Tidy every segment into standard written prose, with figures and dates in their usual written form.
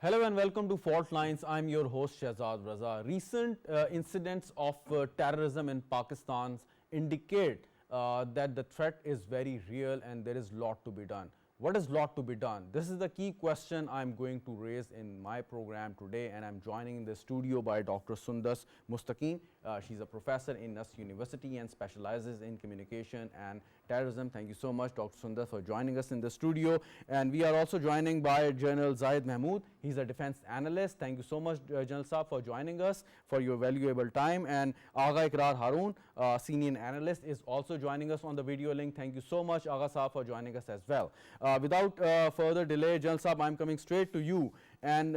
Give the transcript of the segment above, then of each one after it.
Hello and welcome to Fault Lines. I'm your host Shahzad RAZA. Recent incidents of terrorism in Pakistan indicate that the threat is very real and there is a lot to be done. What is lot to be done? This is the key question I'm going to raise in my program today, and I'm joining in the studio by Dr. SUNDAS Mustaqim. She's a professor in NUST University and specializes in communication and terrorism. Thank you so much, Dr. SUNDAS, for joining us in the studio. And we are also joining by General ZAHID MEHMOOD. He's a defense analyst. Thank you so much, General Saab, for joining us, for your valuable time. And AGHA IQRAR HAROON, senior analyst, is also joining us on the video link. Thank you so much, AGHA Saab, for joining us as well. Without further delay, General Saab, I'm coming straight to you. And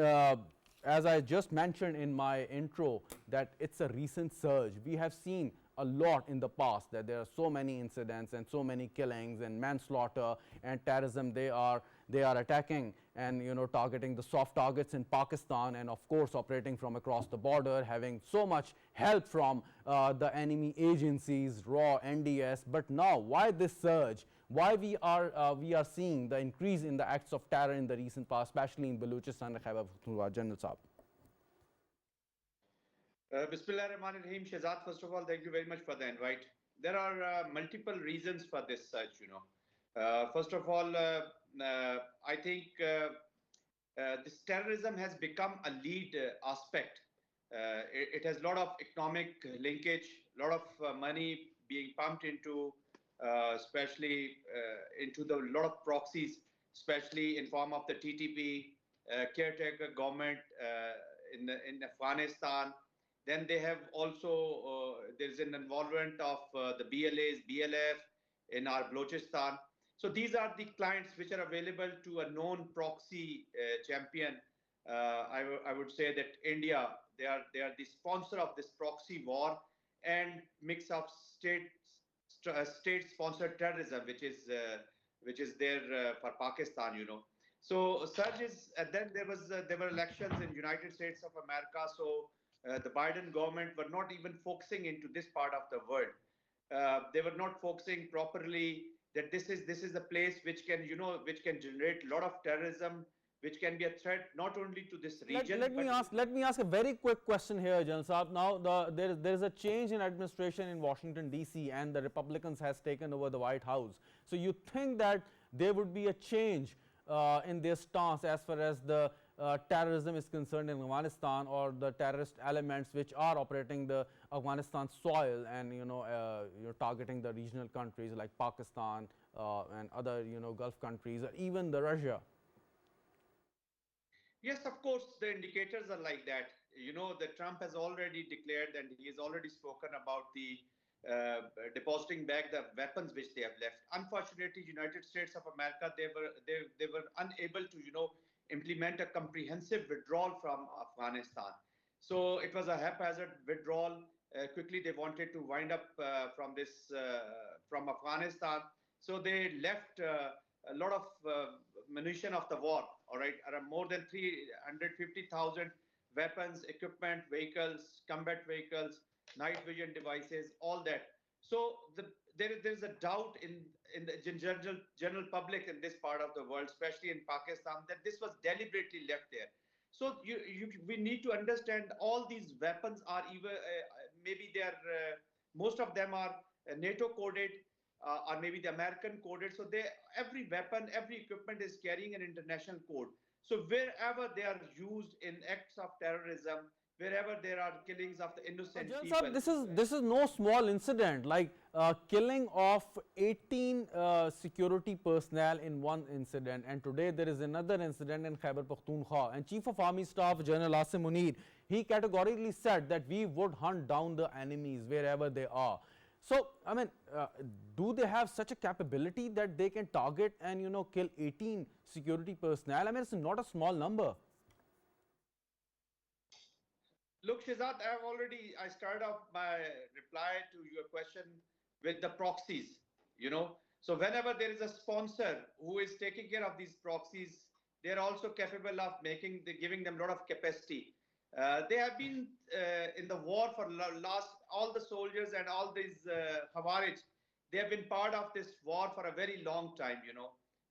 as I just mentioned in my intro, that it's a recent surge. We have seen a lot in the past that there are so many incidents and so many killings and manslaughter and terrorism. They are attacking and targeting the soft targets in Pakistan, and of course operating from across the border, having so much help from the enemy agencies, RAW, NDS. But now, why this surge? Why we are seeing the increase in the acts of terror in the recent past, especially in Balochistan and Khyber Pakhtunkhwa, General Saab? Bismillah ar-Rahman ar-Rahim. Shahzad, first of all, thank you very much for the invite. There are multiple reasons for this surge, First of all, I think this terrorism has become a lead aspect. It has a lot of economic linkage, a lot of money being pumped into, especially into the lot of proxies, especially in form of the TTP, caretaker government in Afghanistan. Then they have also, there's an involvement of the BLAs, BLF in our Balochistan. So these are the clients which are available to a known proxy champion. I would say that India, they are the sponsor of this proxy war and mix of state-sponsored terrorism, which is there for Pakistan, So surges, and then there were elections in United States of America. So the Biden government were not even focusing into this part of the world. They were not focusing properly that this is a place which can generate a lot of terrorism, which can be a threat not only to this region. Let me ask a very quick question here, General Saab. Now there is a change in administration in Washington DC, and the Republicans has taken over the White House. So you think that there would be a change in their stance as far as the terrorism is concerned in Afghanistan, or the terrorist elements which are operating the Afghanistan soil and you're targeting the regional countries like Pakistan and other Gulf countries, or even the Russia? Yes, of course, the indicators are like that. That Trump has already declared, and he has already spoken about the depositing back the weapons which they have left. Unfortunately, United States of America, they were unable to implement a comprehensive withdrawal from Afghanistan. So it was a haphazard withdrawal. Quickly they wanted to wind up from Afghanistan. So they left a lot of munition of the war, all right, around more than 350,000 weapons, equipment, vehicles, combat vehicles, night vision devices, all that. So there's a doubt in the general public in this part of the world, especially in Pakistan, that this was deliberately left there. So we need to understand all these weapons are either maybe they are most of them are NATO coded or maybe the American coded. So every weapon, every equipment is carrying an international code. So wherever they are used in acts of terrorism, wherever there are killings of the innocent people. Sir, this is no small incident, like killing of 18 security personnel in one incident, and today there is another incident in Khyber Pakhtunkhwa, and Chief of Army Staff General Asim Munir, he categorically said that we would hunt down the enemies wherever they are. So, I mean, do they have such a capability that they can target and kill 18 security personnel? I mean, it's not a small number. Look, Shahzad, I started off my reply to your question with the proxies, So whenever there is a sponsor who is taking care of these proxies, they're also capable of giving them a lot of capacity. They have been in the war for all the soldiers and all these Khawarij, they have been part of this war for a very long time,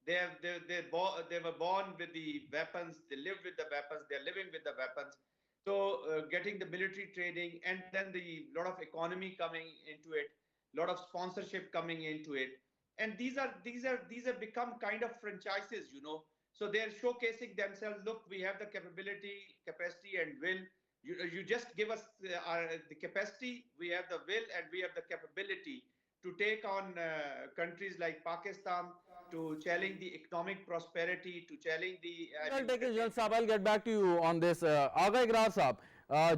They were born with the weapons. They live with the weapons. They're living with the weapons. So getting the military training and then the lot of economy coming into it, lot of sponsorship coming into it, and these have become kind of franchises, you know. So they're showcasing themselves. Look, we have the capability, capacity, and will. You just give us the capacity. We have the will, and we have the capability to take on countries like Pakistan, to challenge the economic prosperity, to challenge the. I'll take it, Jan Saab. I'll get back to you on this. Agha IQRAR Saab,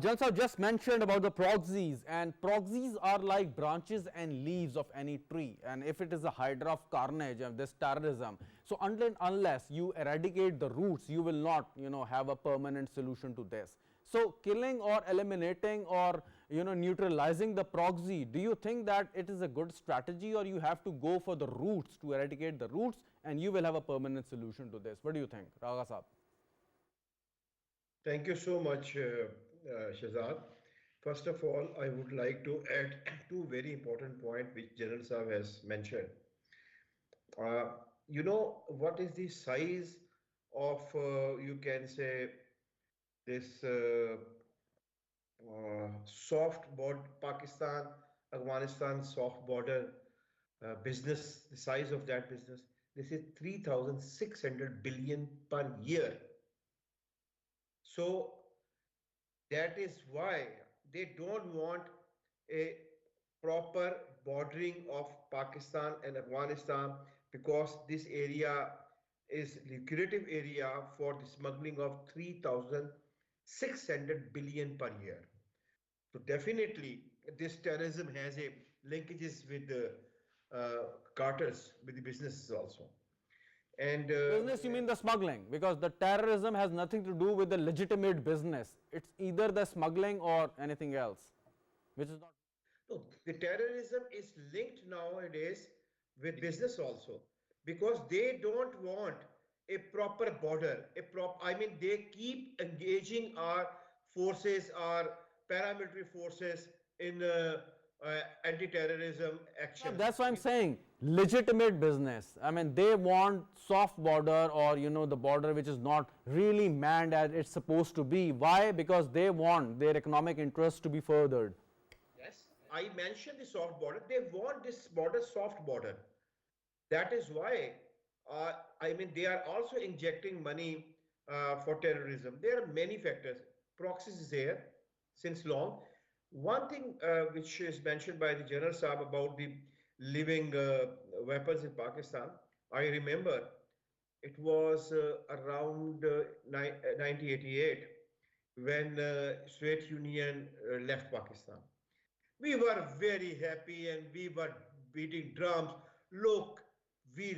Jan Saab just mentioned about the proxies, and proxies are like branches and leaves of any tree. And if it is a hydra of carnage and this terrorism, so unless you eradicate the roots, you will not, you know, have a permanent solution to this. So killing or eliminating or, you know, neutralizing the proxy, do you think that it is a good strategy, or you have to go for the roots to eradicate the roots and you will have a permanent solution to this? What do you think, Raga Saab? Thank you so much, Shahzad. First of all, I would like to add two very important points which General Saab has mentioned. You know, what is the size of, you can say, this soft border, Pakistan, Afghanistan soft border business, the size of that business? This is 3,600 billion per year. So that is why they don't want a proper bordering of Pakistan and Afghanistan, because this area is lucrative area for the smuggling of 3,600 billion per year. So definitely this terrorism has a linkages with the cartels, with the businesses also. And business, you mean the smuggling, because the terrorism has nothing to do with the legitimate business. It's either the smuggling or anything else, which is not. No, the terrorism is linked nowadays with business also, because they don't want a proper border, I mean, they keep engaging our forces, our paramilitary forces in anti-terrorism action. That's why I'm saying legitimate business. I mean, they want soft border, or, you know, the border which is not really manned as it's supposed to be. Why? Because they want their economic interests to be furthered. Yes, I mentioned the soft border. They want this border soft border. That is why, I mean, they are also injecting money for terrorism. There are many factors. Proxies is there since long. One thing which is mentioned by the General Saab about the living weapons in Pakistan, I remember it was around 1988 when Soviet Union left Pakistan. We were very happy and we were beating drums. Look, we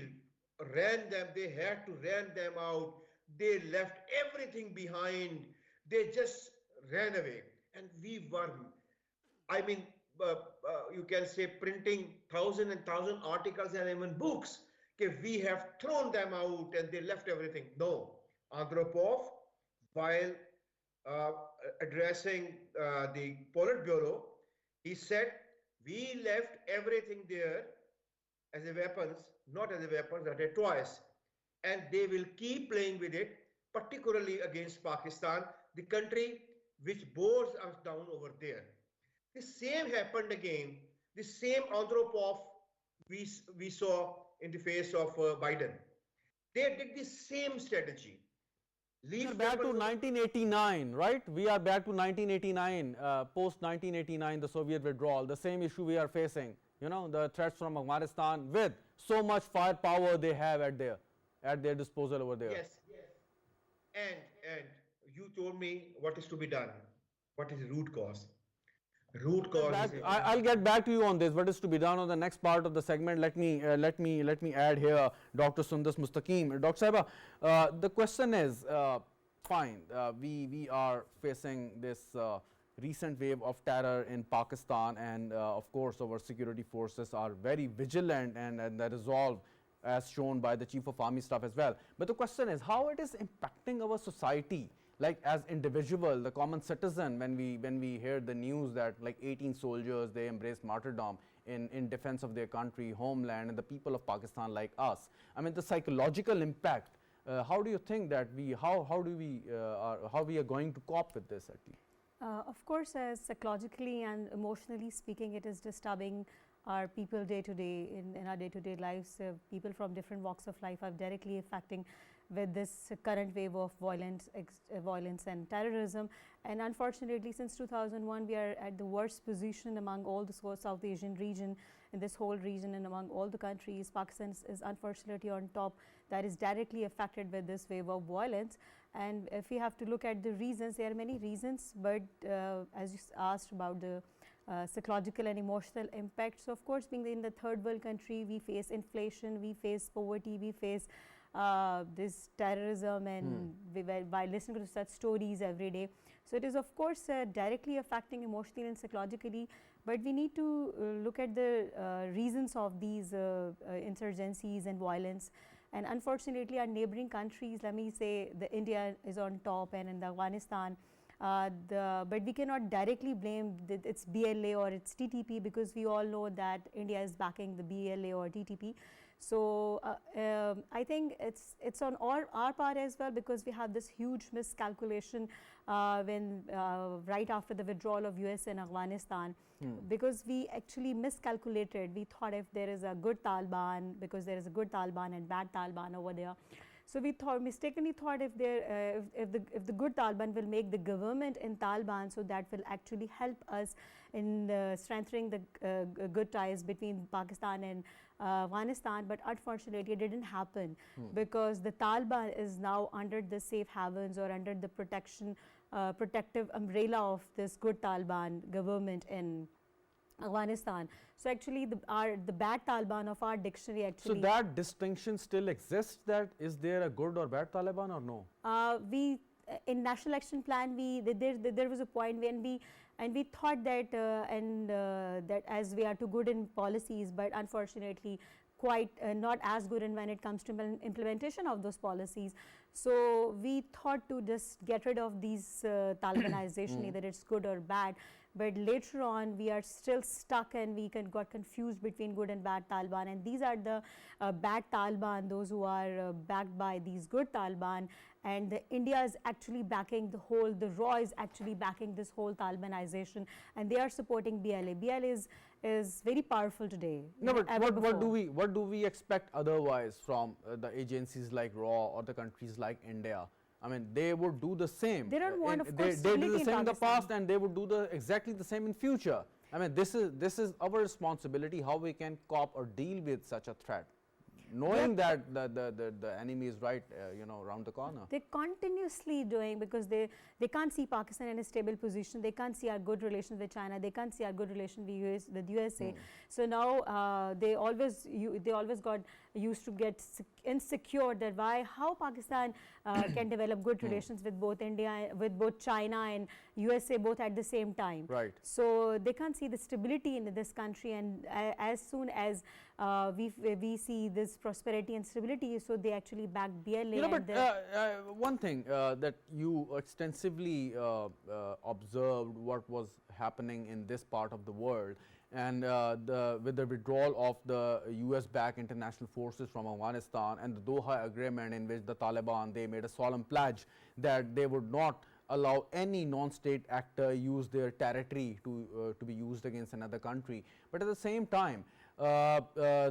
ran them, they had to ran them out. They left everything behind. They just ran away. And we were, I mean, you can say printing thousand and thousand articles and even books. Okay, we have thrown them out and they left everything. No, Andropov, while addressing the Politburo, he said, we left everything there as a weapons, not as a weapons, but as toys. And they will keep playing with it, particularly against Pakistan, the country which bores us down over there. The same happened again. The same Andropov we saw in the face of Biden. They did the same strategy. We are back to 1989, right? We are back to 1989, post 1989, the Soviet withdrawal, the same issue we are facing. You know, the threats from Afghanistan with so much firepower they have at their disposal over there. Yes, yes. And you told me what is to be done. What is the root cause? Root cause. I'll get back to you on this. What is to be done on the next part of the segment? Let me add here Dr. Sundas Mustaqim. Dr. Saiba, the question is, fine, we are facing this recent wave of terror in Pakistan, and of course our security forces are very vigilant and the resolve as shown by the Chief of Army Staff as well. But the question is how it is impacting our society. like as individual, the common citizen, when we hear the news that like 18 soldiers, they embraced martyrdom in defense of their country, homeland, and the people of Pakistan like us. I mean, the psychological impact, how do you think that how we are going to cope with this actually? Of course, as psychologically and emotionally speaking, it is disturbing our people day to day in our day-to-day lives. People from different walks of life are directly affecting with this current wave of violence and terrorism. And unfortunately, since 2001, we are at the worst position among all the South Asian region, in this whole region, and among all the countries. Pakistan is unfortunately on top, that is directly affected with this wave of violence. And if we have to look at the reasons, there are many reasons, but as you asked about the psychological and emotional impacts. So of course, being in the third world country, we face inflation, we face poverty, we face this terrorism, and by listening to such stories every day. So it is of course directly affecting emotionally and psychologically, but we need to look at the reasons of these insurgencies and violence. And unfortunately, our neighboring countries, let me say, the India is on top, and in the Afghanistan, but we cannot directly blame it's BLA or it's TTP, because we all know that India is backing the BLA or TTP. So I think it's on our part as well, because we have this huge miscalculation when right after the withdrawal of US and Afghanistan, because we actually miscalculated. We thought if there is a good Taliban, because there is a good Taliban and bad Taliban over there. So we mistakenly thought if the good Taliban will make the government in Taliban, so that will actually help us in strengthening the good ties between Pakistan and Afghanistan. But unfortunately, it didn't happen, because the Taliban is now under the safe havens or under the protective umbrella of this good Taliban government in Afghanistan. So actually the bad Taliban of our dictionary actually. So that distinction still exists, that is there a good or bad Taliban or no? In National Action Plan, there was a point when we thought that that as we are too good in policies, but unfortunately quite not as good in when it comes to implementation of those policies. So we thought to just get rid of these Talibanization, either it's good or bad. But later on, we are still stuck, and we got confused between good and bad Taliban. And these are the bad Taliban, those who are backed by these good Taliban. And India is actually backing the RAW is actually backing this whole Talibanization, and they are supporting BLA. BLA is very powerful today. No, but what do we expect otherwise from the agencies like RAW or the countries like India? I mean, they would do the same. They don't want, of course, they did the same in the past, and they would do exactly the same in future. I mean, this is our responsibility, how we can cope or deal with such a threat, knowing that the enemy is right, around the corner. They're continuously doing, because they can't see Pakistan in a stable position. They can't see our good relations with China. They can't see our good relations with USA. So now they always got used to get insecure that how Pakistan can develop good relations with both China and USA both at the same time. Right. So they can't see the stability in this country, and as soon as we see this prosperity and stability, so they actually back BLA. But one thing that you extensively observed what was happening in this part of the world, and with the withdrawal of the US-backed international forces from Afghanistan and the Doha agreement, in which the Taliban, they made a solemn pledge that they would not allow any non-state actor use their territory to be used against another country. But at the same time, they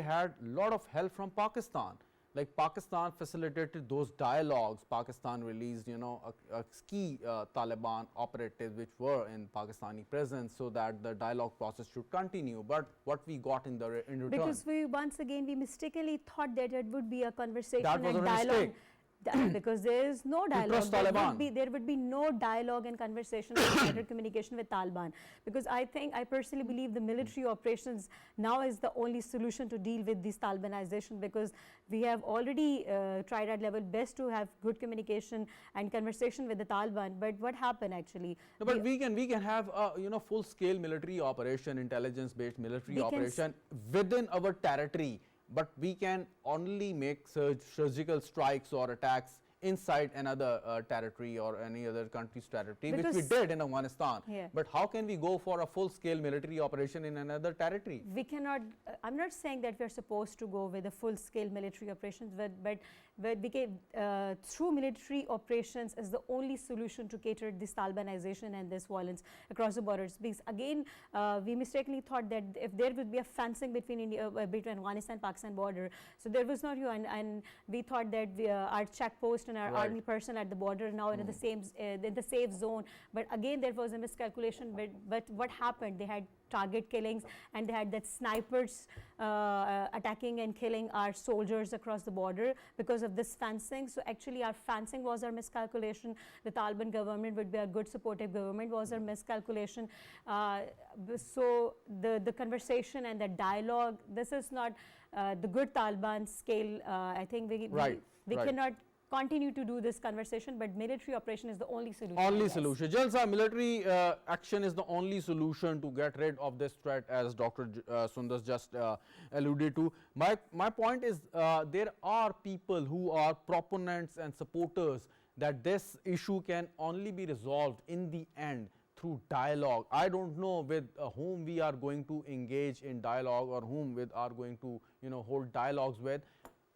had a lot of help from Pakistan. Like Pakistan facilitated those dialogues. Pakistan released, a key Taliban operatives which were in Pakistani prisons, so that the dialogue process should continue. But what we got in return? Because we mistakenly thought that it would be a conversation and dialogue. Mistake. Because there is no dialogue. There would be no dialogue and conversation or communication with Taliban. Because I personally believe the military operations now is the only solution to deal with this Talibanization, because we have already tried at level best to have good communication and conversation with the Taliban. But what happened actually? No, but we can have a full-scale military operation, intelligence-based military operation within our territory. But we can only make surgical strikes or attacks inside another territory or any other country's territory, which we Because- did in Afghanistan. Yeah. But how can we go for a full-scale military operation in another territory? We cannot, I'm not saying that we're supposed to go with a full-scale military operations, but we can, through military operations is the only solution to cater this Talibanization and this violence across the borders. Because again, we mistakenly thought that if there would be a fencing between India, between Afghanistan and Pakistan border, so there was not, and we thought that our checkpost and our Right. army personnel at the border now in the same, in the safe zone. But again, there was a miscalculation. But what happened? They had target killings, and they had that snipers attacking and killing our soldiers across the border because of this fencing. So actually our fencing was our miscalculation. The Taliban government would be a good supportive government was our miscalculation. So the conversation and the dialogue, this is not the good Taliban scale. I think we Right. cannot continue to do this conversation, but military operation is the only solution. Only yes. solution. Jalsa, military action is the only solution to get rid of this threat, as Dr. Sundas just alluded to. My point is there are people who are proponents and supporters that this issue can only be resolved in the end through dialogue. I don't know with whom we are going to engage in dialogue or whom we are going to hold dialogues with.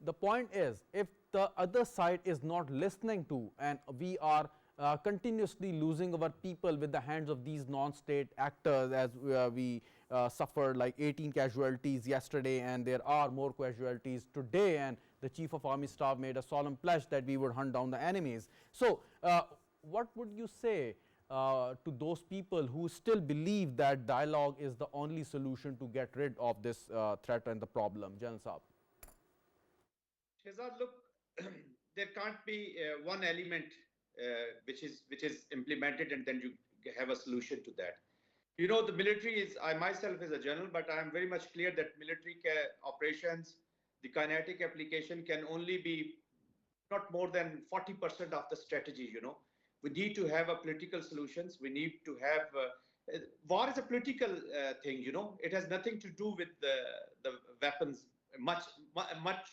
The point is, if the other side is not listening to, and we are continuously losing our people with the hands of these non-state actors, as we suffered like 18 casualties yesterday, and there are more casualties today, and the Chief of Army Staff made a solemn pledge that we would hunt down the enemies. So what would you say to those people who still believe that dialogue is the only solution to get rid of this threat and the problem? General Saab. Shahzad, look, there can't be one element which is implemented and then you have a solution to that. You know, the military is, I myself is a general, but I am very much clear that military operations, the kinetic application can only be not more than 40% of the strategy, We need to have a political solutions. We need to have, war is a political thing, It has nothing to do with the weapons, much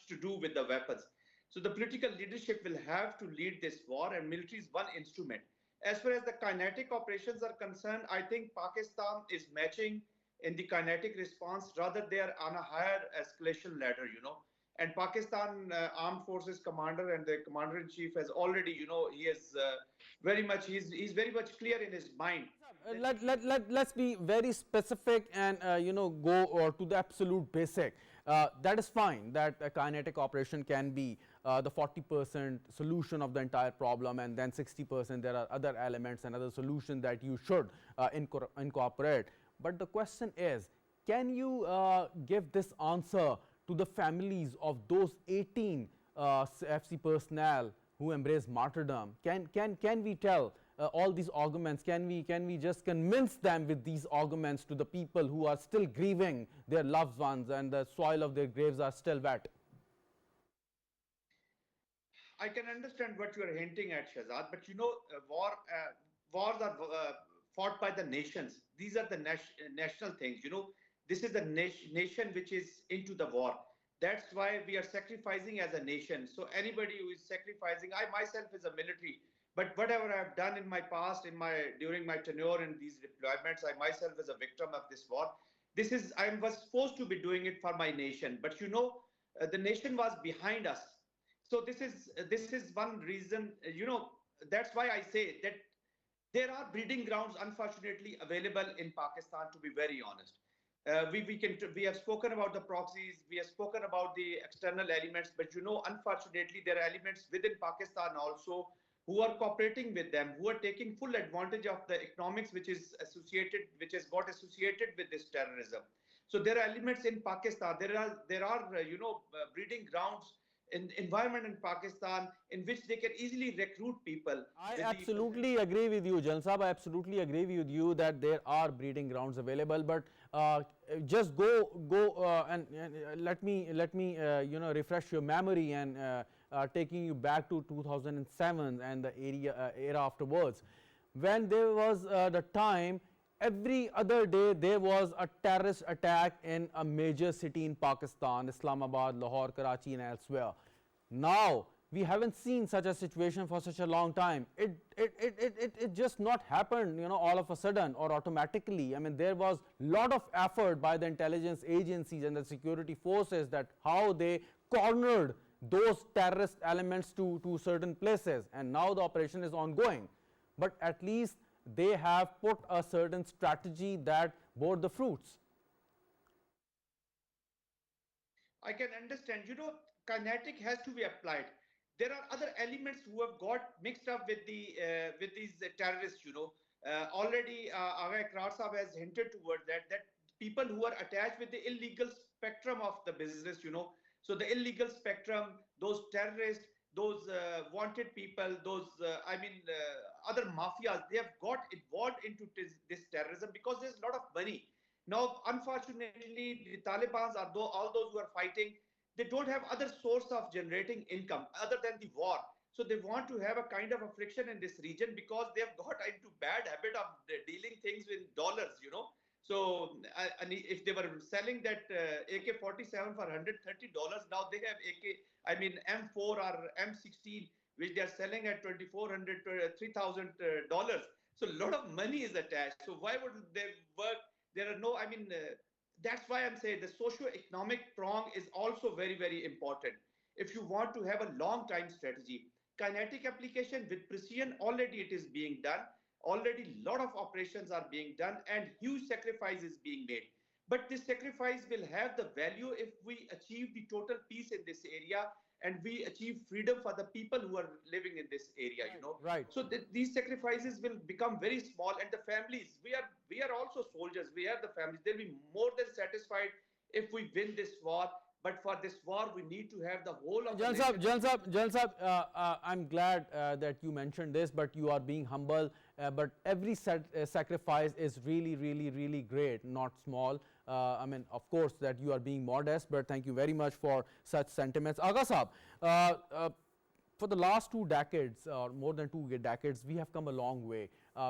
to do with the weapons. So the political leadership will have to lead this war, and military is one instrument. As far as the kinetic operations are concerned, I think Pakistan is matching in the kinetic response, rather they are on a higher escalation ladder, And Pakistan Armed Forces Commander and the Commander-in-Chief has already, he is he's very much clear in his mind. Let's be very specific and go to the absolute basic. That is fine that a kinetic operation can be the 40% solution of the entire problem, and then 60% there are other elements and other solutions that you should incorporate. But the question is, can you give this answer to the families of those 18 FC personnel who embraced martyrdom? Can we tell all these arguments, can we just convince them with these arguments to the people who are still grieving their loved ones and the soil of their graves are still wet? I can understand what you are hinting at, Shahzad, but wars are fought by the nations. These are the national things, This is the nation which is into the war. That's why we are sacrificing as a nation. So anybody who is sacrificing, I myself is a military, but whatever I have done in my past, during my tenure in these deployments, I myself is a victim of this war. I was supposed to be doing it for my nation, but the nation was behind us. So this is one reason, that's why I say that there are breeding grounds, unfortunately, available in Pakistan, to be very honest. We have spoken about the proxies, we have spoken about the external elements, but unfortunately, there are elements within Pakistan also who are cooperating with them, who are taking full advantage of the economics which has got associated with this terrorism. So there are elements in Pakistan, there are breeding grounds in environment in Pakistan in which they can easily recruit people. I absolutely agree with you, Jan Saab. I absolutely agree with you that there are breeding grounds available, but just go and let me refresh your memory and taking you back to 2007 and the era afterwards, when there was the time every other day there was a terrorist attack in a major city in Pakistan, Islamabad, Lahore, Karachi and elsewhere. Now we haven't seen such a situation for such a long time. It just not happened, you know, all of a sudden or automatically. I mean, there was lot of effort by the intelligence agencies and the security forces that how they cornered those terrorist elements to certain places, and now the operation is ongoing. But at least they have put a certain strategy that bore the fruits. I can understand. You know, kinetic has to be applied. There are other elements who have got mixed up with these terrorists. You know, already AGHA IQRAR Sahab has hinted towards that people who are attached with the illegal spectrum of the business. You know, so the illegal spectrum, those terrorists, those wanted people, those other mafias, they have got involved into this terrorism because there's a lot of money. Now, unfortunately, the Taliban are all those who are fighting, they don't have other source of generating income other than the war. So they want to have a kind of a friction in this region because they have got into bad habit of dealing things with dollars, you know. So and if they were selling that AK-47 for $130, now they have M4 or M16, which they are selling at $2,400 to $3,000. So a lot of money is attached. So why would they work? There are no, that's why I'm saying the socio-economic prong is also very, very important. If you want to have a long time strategy, kinetic application with precision, already it is being done. Already a lot of operations are being done and huge sacrifice is being made. But this sacrifice will have the value if we achieve the total peace in this area and we achieve freedom for the people who are living in this area, you know. Right. So these sacrifices will become very small, and the families, we are also soldiers, we have the families, they'll be more than satisfied if we win this war. But for this war, we need to have the whole of Jalal Sahab, I'm glad that you mentioned this, but you are being humble. But every sacrifice is really, really, really great, not small. Of course, that you are being modest, but thank you very much for such sentiments. Agha Sahab, for the last 2 decades, or more than 2 decades, we have come a long way.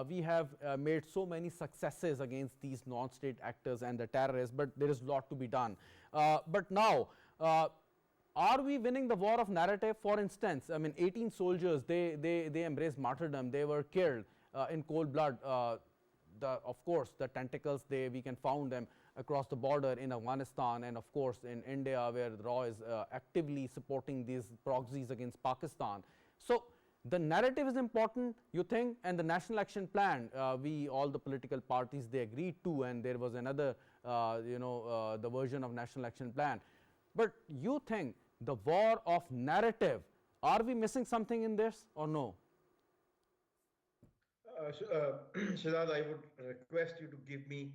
We have made so many successes against these non-state actors and the terrorists, but there is a lot to be done. But now, are we winning the war of narrative? For instance, 18 soldiers, they embraced martyrdom, they were killed in cold blood. Of course, the tentacles, we can found them across the border in Afghanistan and of course in India, where the RAW is actively supporting these proxies against Pakistan. So the narrative is important, you think, and the National Action Plan, all the political parties, they agreed to, and there was another, the version of National Action Plan. But you think the war of narrative, are we missing something in this or no? Shahzad, I would request you to give me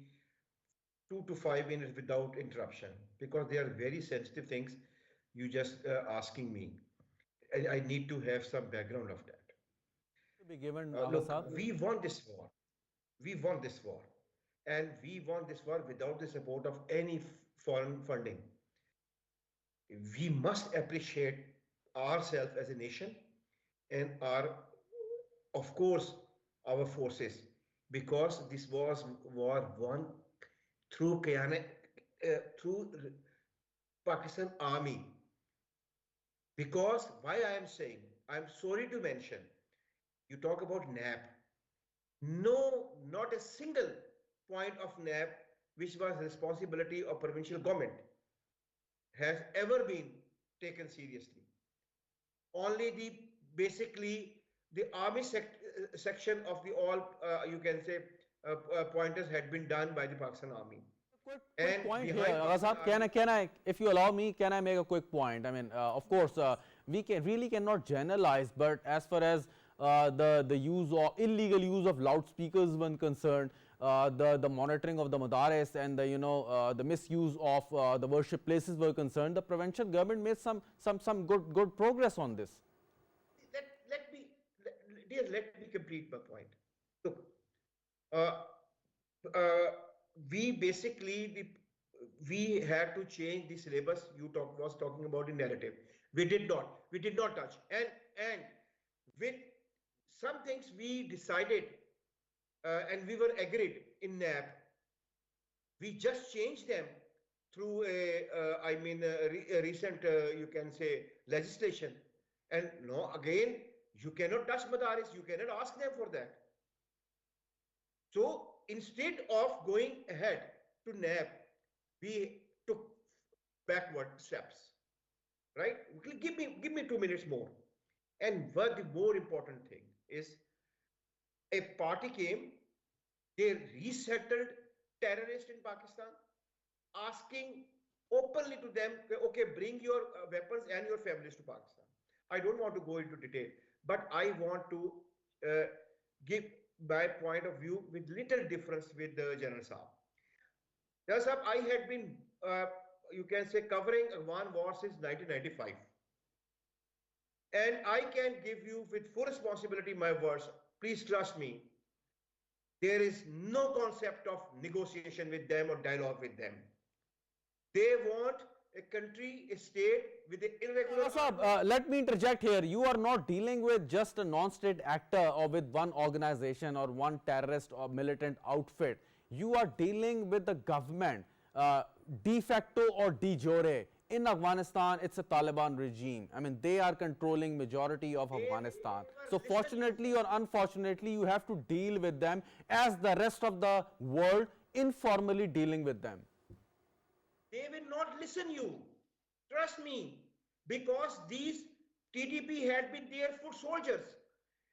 2 to 5 minutes without interruption, because they are very sensitive things you just asking me. I need to have some background of that. To be given, look, we won this war. We won this war. And we won this war without the support of any foreign funding. We must appreciate ourselves as a nation and of course, our forces, because this was war won through Pakistan Army. Because why I am saying, I'm sorry to mention, you talk about NAP. No, not a single point of NAP, which was responsibility of provincial government, has ever been taken seriously. Only basically the army section of the all, you can say, pointers had been done by the Pakistan Army. Quick point here, Agha Sahab, can I, if you allow me, can I make a quick point? Of course, we really cannot generalize, but as far as the use of illegal use of loudspeakers when concerned, the monitoring of the madaris and the misuse of the worship places were concerned, the provincial government made some good progress on this. Let me complete my point. Look, we had to change the syllabus you was talking about the narrative. We did not touch. And with some things we decided and we were agreed in NAP, we just changed them through a recent, you can say, legislation. And no, again, you cannot touch madaris, you cannot ask them for that. So instead of going ahead to NAB, we took backward steps, right? Give me 2 minutes more. And what the more important thing is, a party came, they resettled terrorists in Pakistan, asking openly to them, okay, bring your weapons and your families to Pakistan. I don't want to go into detail, but I want to give my point of view with little difference with General Saab. General Saab, I had been, you can say, covering Afghan war since 1995. And I can give you with full responsibility my words. Please trust me. There is no concept of negotiation with them or dialogue with them. They want a country, a state with an irregular... let me interject here. You are not dealing with just a non-state actor or with one organization or one terrorist or militant outfit. You are dealing with the government, de facto or de jure. In Afghanistan, it's a Taliban regime. I mean, they are controlling majority of Afghanistan. So fortunately or unfortunately, you have to deal with them as the rest of the world informally dealing with them. They will not listen you. Trust me. Because these TTP had been their foot soldiers.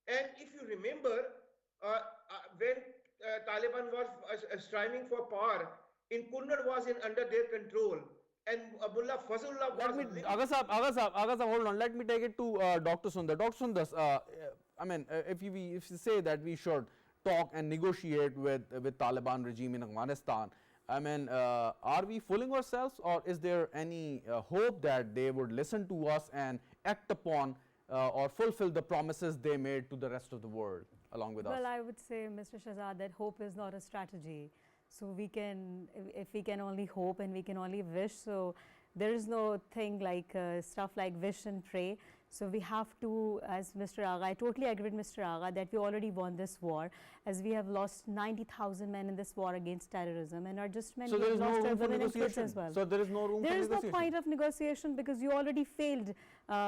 And if you remember, when Taliban was striving for power, in Kunnar was under their control. And Abdullah Fazlullah was... Agha Sahab, hold on. Let me take it to Dr. Sundar. Dr. Sundar, I mean, if you say that we should talk and negotiate with Taliban regime in Afghanistan, I mean, are we fooling ourselves, or is there any hope that they would listen to us and act upon or fulfill the promises they made to the rest of the world along with us? Well, I would say, Mr. Shahzad, that hope is not a strategy. So we can, if we can only hope and we can only wish, so there is no thing like stuff like wish and pray. So we have to, as Mr. Agha, I totally agree with Mr. Agha that we already won this war, as we have lost 90,000 men in this war against terrorism, and not just men, so we have lost no our women and kids as well. So there is no room for negotiation. There is no point of negotiation, because you already failed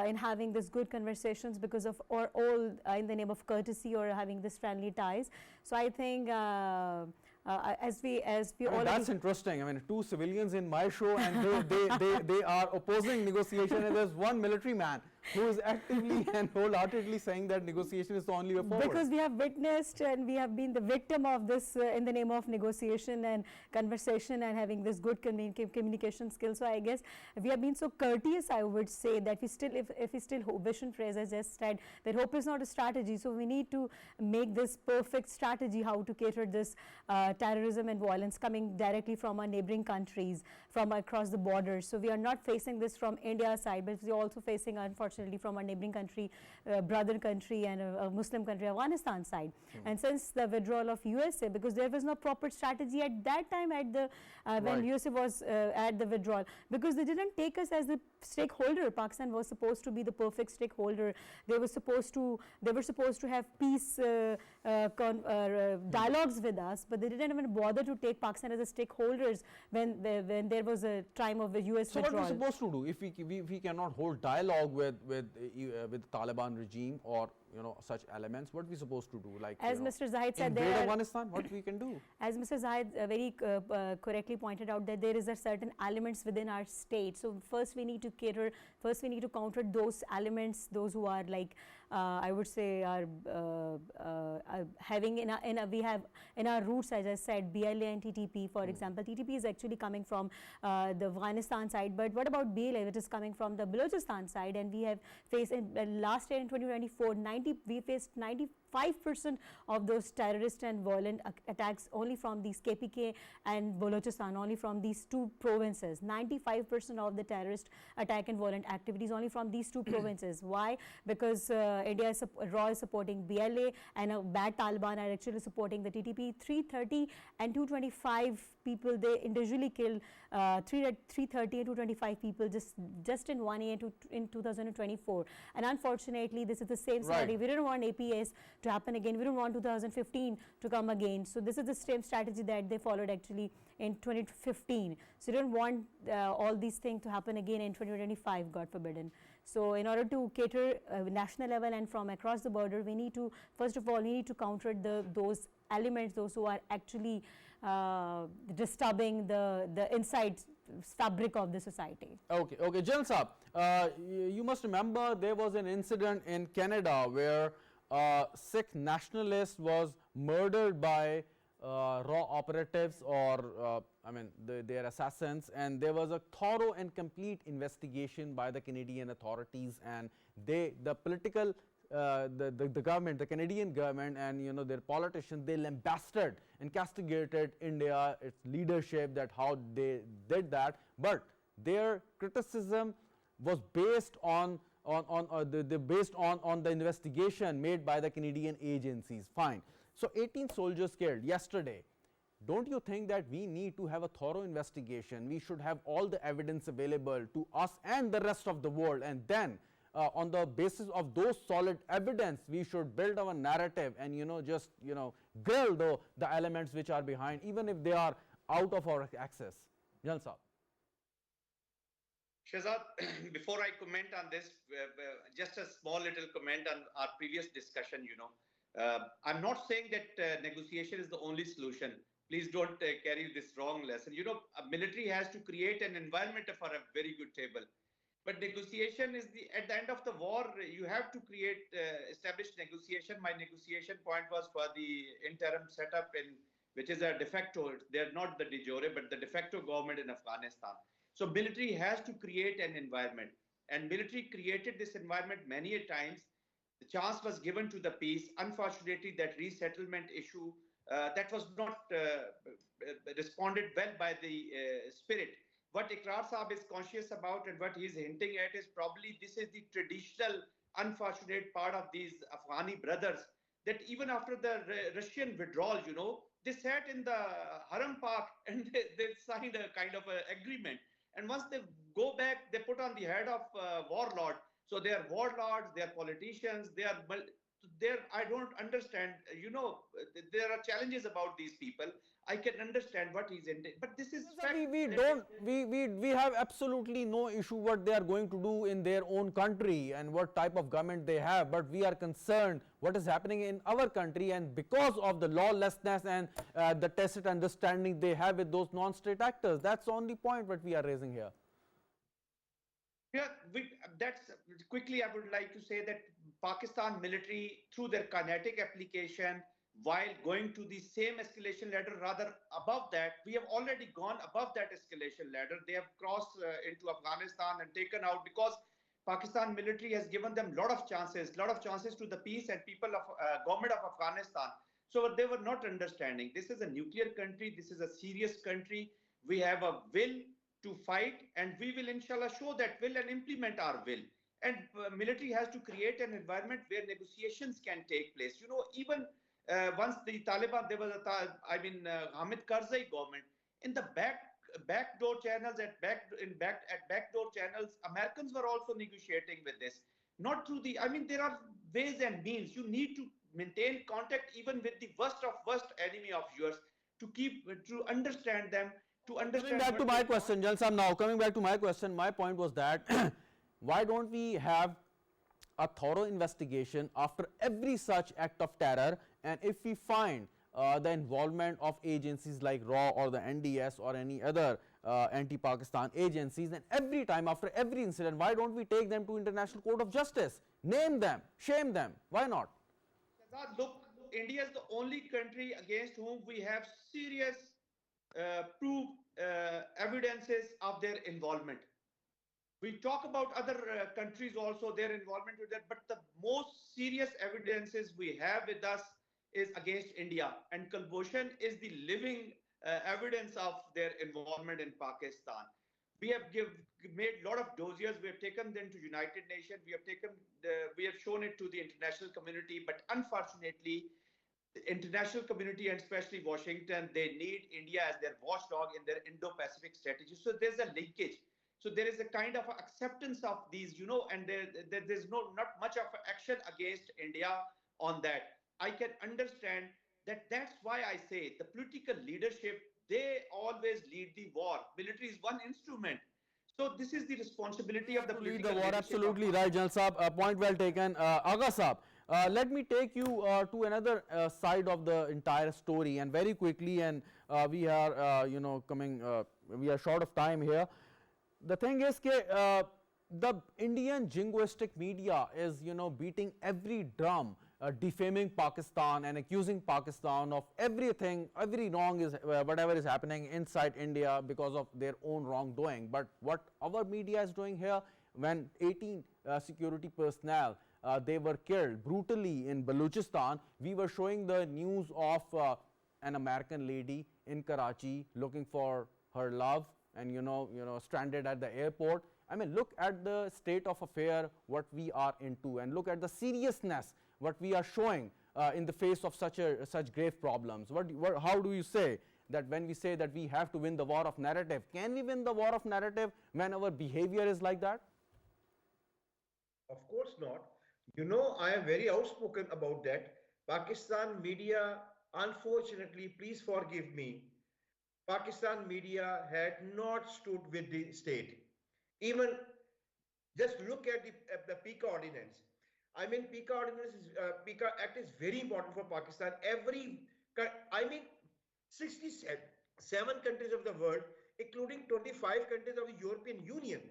in having this good conversations because of all in the name of courtesy or having this friendly ties. So I think as we already... That's interesting. I mean, two civilians in my show, and they are opposing negotiation, and there's one military man who is actively and wholeheartedly saying that negotiation is the only way forward. Because we have witnessed and we have been the victim of this in the name of negotiation and conversation and having this good communication skills. So I guess we have been so courteous, I would say, that we still, if we still hope, vision phrase, as I just said, that hope is not a strategy. So we need to make this perfect strategy how to cater this terrorism and violence coming directly from our neighboring countries, from across the borders. So we are not facing this from India's side, but we are also facing, unfortunately, from our neighboring country, brother country, and a Muslim country, Afghanistan side. And since the withdrawal of USA, because there was no proper strategy at that time at the when USA was at the withdrawal, because they didn't take us as the stakeholder. Pakistan was supposed to be the perfect stakeholder. They were supposed to have peace dialogues with us, but they didn't even bother to take Pakistan as a stakeholders when there was a time of the US so withdrawal. what are we supposed to do if we cannot hold dialogue with Taliban regime or such elements? What are we supposed to do? Like, as Mr. Zahid said, invade Afghanistan, what we can do? As Mr. Zahid very correctly pointed out, that there is a certain elements within our state. So first we need to cater, first we need to counter those elements, those who are like, I would say, are having we have in our roots, as I said, BLA and TTP, for example. TTP is actually coming from the Afghanistan side, but what about BLA, which is coming from the Balochistan side? And we have faced in last year in 2024, we faced 95% of those terrorist and violent attacks only from these KPK and Balochistan, only from these two provinces. 95% of the terrorist attack and violent activities only from these two provinces. Why? Because India is RAW is supporting BLA, and bad Taliban are actually supporting the TTP. 330 and 225 people, they individually killed 330 and 225 people just in 1 year in 2024. And unfortunately, this is the same scenario. We don't want APS to happen again. We don't want 2015 to come again. So this is the same strategy that they followed actually in 2015. So you don't want all these things to happen again in 2025, God forbidden. So in order to cater national level and from across the border, we need to, first of all, we need to counter those elements, those who are actually disturbing the inside fabric of the society. Okay, okay, General Saab, you must remember there was an incident in Canada where Sikh nationalist was murdered by raw operatives or I mean their assassins, and there was a thorough and complete investigation by the Canadian authorities, and the political the government, the Canadian government, and you know their politicians, they lambasted and castigated India, its leadership, that how they did that, but their criticism was based on the investigation made by the Canadian agencies. Fine. So 18 soldiers killed yesterday. Don't you think that we need to have a thorough investigation? We should have all the evidence available to us and the rest of the world, and then on the basis of those solid evidence, we should build our narrative and just grill the elements which are behind, even if they are out of our access. Jalal Saab. Shahzad, before I comment on this, just a small little comment on our previous discussion. I'm not saying that negotiation is the only solution. Please don't carry this wrong lesson. A military has to create an environment for a very good table. But negotiation is at the end of the war, you have to establish negotiation. My negotiation point was for the interim setup which is a de facto. They're not the de jure, but the de facto government in Afghanistan. So military has to create an environment, and military created this environment many a times. The chance was given to the peace. Unfortunately, that resettlement issue, that was not responded well by the spirit. What IQRAR Saab is conscious about and what he is hinting at is probably this is the traditional unfortunate part of these Afghani brothers, that even after the Russian withdrawal, they sat in the Haram Park and they signed a kind of agreement. And once they go back, they put on the head of warlord. So they are warlords, they are politicians, I don't understand, there are challenges about these people. I can understand what he's in, but this is fact. We have absolutely no issue what they are going to do in their own country and what type of government they have, but we are concerned what is happening in our country, and because of the lawlessness and the tacit understanding they have with those non-state actors. That's the only point what we are raising here. Yeah, that's quickly I would like to say that Pakistan military, through their kinetic application, while going to the same escalation ladder, rather above that, we have already gone above that escalation ladder. They have crossed into Afghanistan and taken out, because Pakistan military has given them lot of chances to the peace and people of government of Afghanistan. So they were not understanding. This is a nuclear country. This is a serious country. We have a will to fight, and we will inshallah show that will and implement our will. And military has to create an environment where negotiations can take place. Even once the Taliban, there was Hamid Karzai government, in the backdoor channels, backdoor channels, Americans were also negotiating with this. Not through there are ways and means. You need to maintain contact even with the worst of worst enemy of yours to understand them. Coming back to my question, Jalal Saab, now coming back to my question, my point was that why don't we have a thorough investigation after every such act of terror, and if we find the involvement of agencies like RAW or the NDS or any other anti-Pakistan agencies, and every time after every incident, why don't we take them to International Court of Justice, name them, shame them? Why not? Look, India is the only country against whom we have serious proof evidences of their involvement. We talk about other countries also, their involvement with that, but the most serious evidences we have with us is against India, and Kulbhushan is the living evidence of their involvement in Pakistan. We have made a lot of dossiers. We have taken them to United Nations. We have shown it to the international community, but unfortunately, the international community and especially Washington, they need India as their watchdog in their Indo-Pacific strategy. So there's a linkage. So there is a kind of acceptance of these, and there's not much of action against India on that. I can understand that. That's why I say the political leadership, they always lead the war. Military is one instrument. So this is the responsibility of the To lead political the war, leadership of absolutely right, Jan Saab. Point well taken. Agha Saab, let me take you to another side of the entire story, and very quickly, and we are, coming, we are short of time here. The thing is that the Indian jingoistic media is, beating every drum, defaming Pakistan and accusing Pakistan of everything, every wrong is whatever is happening inside India because of their own wrongdoing. But what our media is doing here, when 18 security personnel they were killed brutally in Balochistan, we were showing the news of an American lady in Karachi looking for her love, and stranded at the airport. I mean, look at the state of affair what we are into, and look at the seriousness what we are showing in the face of such grave problems. How do you say that when we say that we have to win the war of narrative? Can we win the war of narrative when our behavior is like that? Of course not. I am very outspoken about that. Pakistan media, unfortunately, please forgive me, Pakistan media had not stood with the state. Even just look at the PICA ordinance. I mean, PICA ordinance is, PICA Act is very important for Pakistan. 67 countries of the world, including 25 countries of the European Union,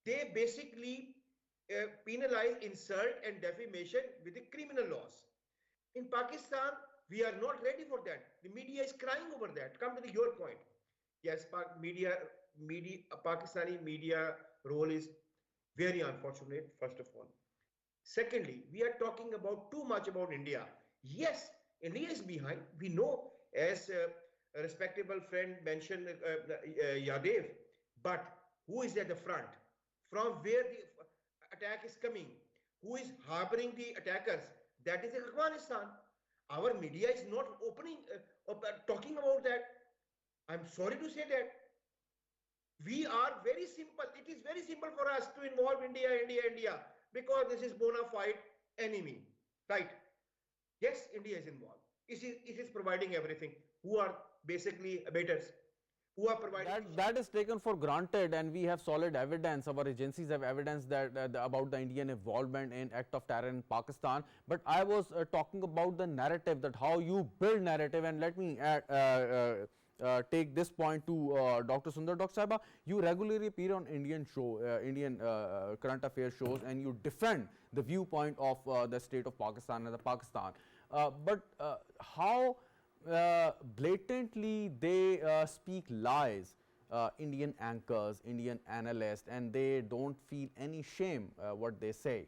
they basically penalize insult and defamation with the criminal laws. In Pakistan, we are not ready for that. The media is crying over that. Come to your point. Yes, Pakistani media role is very unfortunate, first of all. Secondly, we are talking too much about India. Yes, India is behind. We know, as a respectable friend mentioned, Yadev, but who is at the front? From where the attack is coming? Who is harboring the attackers? That is Afghanistan. Our media is not talking about that. I'm sorry to say that. We are very simple. It is very simple for us to involve India, because this is bona fide enemy, right? Yes, India is involved. It is providing everything. Who are basically abettors? Who are providing? That is taken for granted, and we have solid evidence. Our agencies have evidence that about the Indian involvement in act of terror in Pakistan. But I was talking about the narrative, that how you build narrative, and let me take this point to Dr. Sundar. Dr. Saiba, you regularly appear on Indian current affairs shows, and you defend the viewpoint of the state of Pakistan and the Pakistan. But how blatantly they speak lies, Indian anchors, Indian analysts, and they don't feel any shame what they say.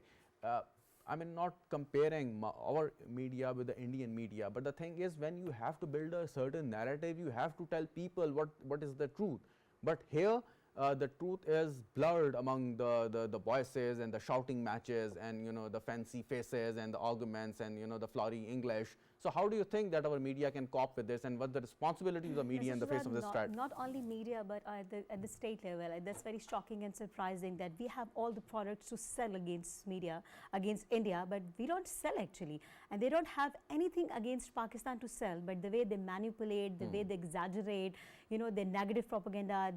I mean, not comparing our media with the Indian media, but the thing is, when you have to build a certain narrative, you have to tell people what is the truth. But here, the truth is blurred among the voices and the shouting matches, and the fancy faces and the arguments, and the flowery English. So how do you think that our media can cope with this, and what the responsibility of the media in the face of this threat? Not only media, but at the state level. That's very shocking and surprising that we have all the products to sell against India, but we don't sell actually. And they don't have anything against Pakistan to sell, but the way they manipulate, the way they exaggerate, their negative propaganda,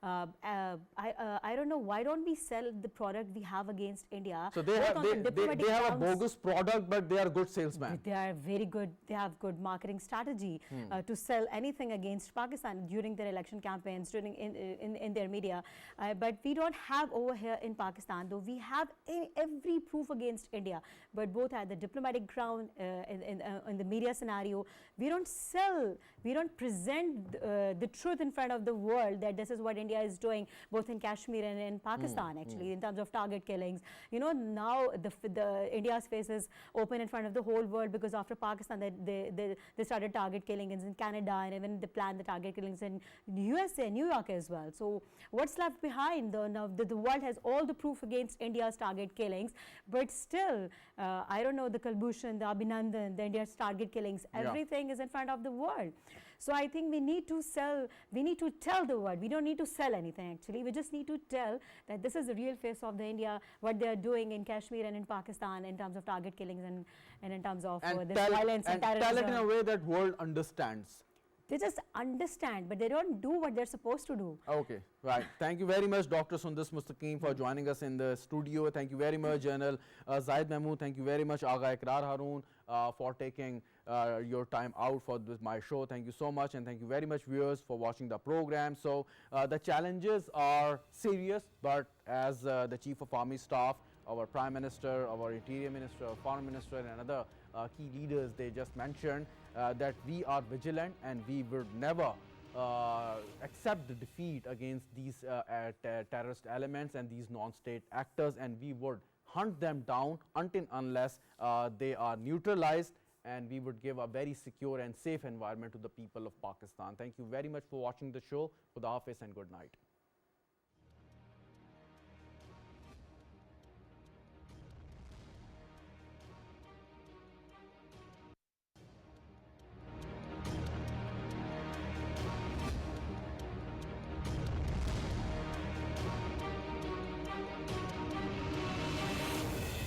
I don't know, why don't we sell the product we have against India? So they have a bogus product, but they are good salesmen. They are very good. They have good marketing strategy to sell anything against Pakistan during their election campaigns, during in their media. But we don't have over here in Pakistan, though we have every proof against India. But both at the diplomatic ground, in the media scenario, we don't sell, we don't present the truth in front of the world that this is what India is doing, both in Kashmir and in Pakistan, actually, in terms of target killings. Now the India's face is open in front of the whole world, because after Pakistan, they started target killings in Canada, and even they planned the target killings in USA, New York as well. So what's left behind? Now the world has all the proof against India's target killings, but still, I don't know, the Kulbhushan, the Abhinandan, the India's target killings, everything is in front of the world. So I think we need to tell the world. We don't need to sell anything actually. We just need to tell that this is the real face of the India, what they are doing in Kashmir and in Pakistan in terms of target killings and in terms of this violence and terrorism. Tell it in a way that world understands. They just understand, but they don't do what they're supposed to do. Okay, right. Thank you very much, Dr. Sundas Mustaqim, for joining us in the studio. Thank you very much, General ZAHID MEHMOOD. Thank you very much, AGHA IQRAR HAROON, for taking your time out for my show. Thank you so much, and thank you very much, viewers, for watching the program. So the challenges are serious, but as the Chief of Army Staff, our Prime Minister, our Interior Minister, our Foreign Minister, and other key leaders, they just mentioned that we are vigilant and we would never accept the defeat against these terrorist elements and these non-state actors, and we would hunt them down until unless they are neutralized, and we would give a very secure and safe environment to the people of Pakistan. Thank you very much for watching the show. Khuda Hafiz and good night.